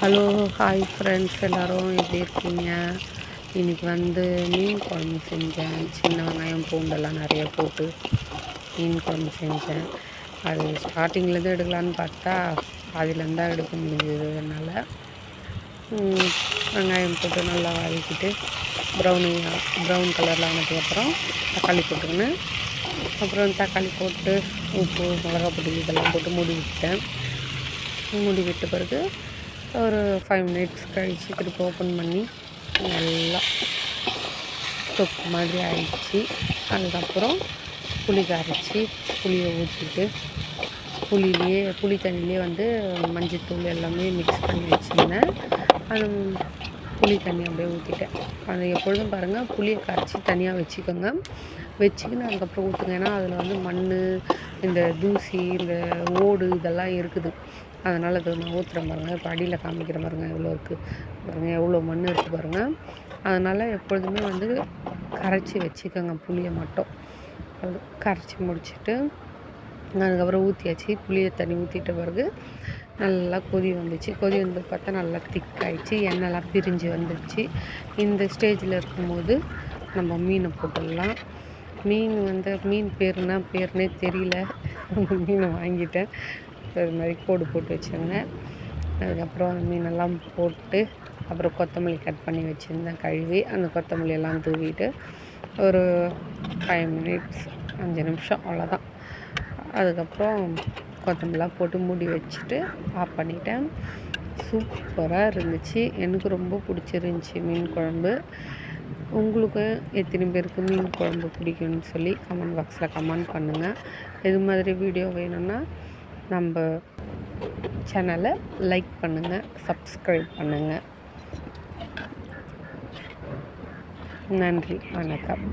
Hello hi friends, எல்லோரும் எப்படி இருக்கீங்க? இன்றைக்கி மீன் குழம்பு செஞ்சேன். சின்ன வெங்காயம் பூண்டெல்லாம் நிறைய போட்டு மீன் குழம்பு செஞ்சேன். அது ஸ்டார்டிங்லேருந்து எடுக்கலான்னு பார்த்தா பாதியிலேருந்து தான் எடுக்க முடிஞ்சது. அதனால் வெங்காயம் போட்டு நல்லா வதக்கிட்டு ப்ரௌன் கலரில் ஆனதுக்கப்புறம் தக்காளி போட்டுக்கினேன். அப்புறம் தக்காளி போட்டு உப்பு மிளகாய் பொடி இதெல்லாம் போட்டு மூடி விட்ட பிறகு ஒரு 5 மினிட்ஸ் கழித்து திருப்பி ஓப்பன் பண்ணி நல்லா தொக்கு மாதிரி ஆயிடுச்சு. அதுக்கப்புறம் புளி கரைச்சி புளியை ஊற்றிட்டு புளி தண்ணியிலே மஞ்சத்தூள் எல்லாமே மிக்ஸ் பண்ணி வச்சுருந்தேன். அது புளி தண்ணி அப்படியே ஊற்றிட்டேன். அது எப்பொழுதும் பாருங்கள், புளியை கரைச்சி தனியாக வச்சுக்கின்னு அதுக்கப்புறம் ஊற்றுங்க. ஏன்னா அதில் மண், இந்த தூசி, இந்த ஓடு இதெல்லாம் இருக்குது. அதனால் அது நான் ஊற்றுறேன் பாருங்கள். இப்போ அடியில் காமிக்கிற பாருங்கள் எவ்வளோ இருக்குது பாருங்கள், எவ்வளோ மண் இருக்குது பாருங்கள். அதனால் எப்பொழுதுமே கரைச்சி வச்சுக்கோங்க. புளியை மட்டும் அது கரைச்சி முடிச்சுட்டு அதுக்கப்புறம் ஊற்றியாச்சு. புளியை தண்ணி ஊற்றிட்ட பிறகு நல்லா கொதி வந்து பார்த்தா நல்லா திக்காயிடுச்சு. எண்ணெய்லாம் பிரிஞ்சு வந்துடுச்சு. இந்த ஸ்டேஜில் இருக்கும்போது நம்ம மீனை போட்டுடலாம். மீன் பேருனே தெரியல. மீனை வாங்கிட்டேன். அது மாதிரி கோடு போட்டு வச்சுருந்தேன். அதுக்கப்புறம் அந்த மீனெல்லாம் போட்டு அப்புறம் கொத்தமல்லி கட் பண்ணி வச்சுருந்தேன் கழுவி. அந்த கொத்தமல்லியெல்லாம் தூவிட்டு ஒரு 5 மினிட்ஸ் 5 நிமிஷம் அவ்வளோதான். அதுக்கப்புறம் கொத்தமல்லாம் போட்டு மூடி வச்சுட்டு ஆஃப் பண்ணிட்டேன். சூப்பராக இருந்துச்சு. எனக்கு ரொம்ப பிடிச்சிருந்துச்சி மீன் குழம்பு. உங்களுக்கு எத்தனை பேருக்கு மீன் குழம்பு பிடிக்கும்னு சொல்லி கமெண்ட் பாக்ஸில் கமெண்ட் பண்ணுங்கள். இது மாதிரி வீடியோ வேணும்னா நம்ம சேனலை லைக் பண்ணுங்கள், சப்ஸ்கிரைப் பண்ணுங்கள். நன்றி, வணக்கம்.